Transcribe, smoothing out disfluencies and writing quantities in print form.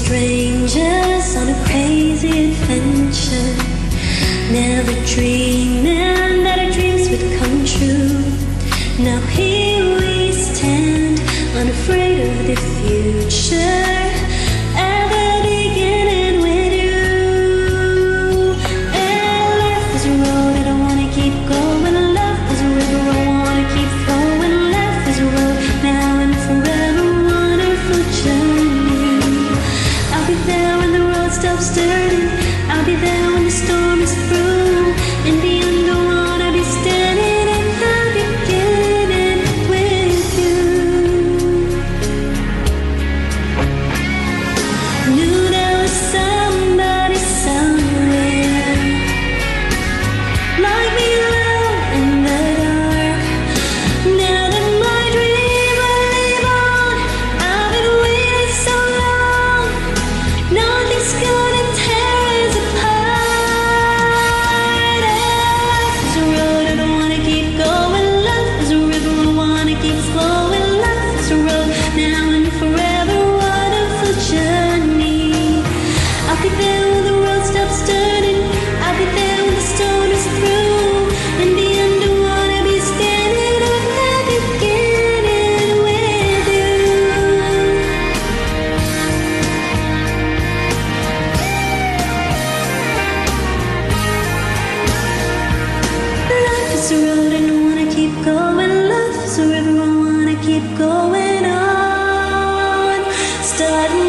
strangers on a crazy adventure, never dreaming that our dreams would come true. Now here we stand, unafraid of the future, at the beginning with you. And life is a road I don't wanna keep going. Love is a river I wanna keep flowing. Life is a road now and forever, wonderful journey. I'll be there when the road stops turning. I'll be there when the storm is through. In the end, I wanna be standing at the beginning with you. Knew there was somebody somewhere like me alone in the dark. Now that my dream will live on, I've been waiting so long. Nothing's gonna tear us apart. Life is a road I don't wanna keep going. Love is a river I wanna keep flowing. Life is a road now and forever, wonderful journey. I'll be there when the road stops turning. I'll be there when the storm is through. In the end, I wanna be standing at the beginning with you. Life is a road I don't wanna keep going. Life is a river I wanna keep going on. Starting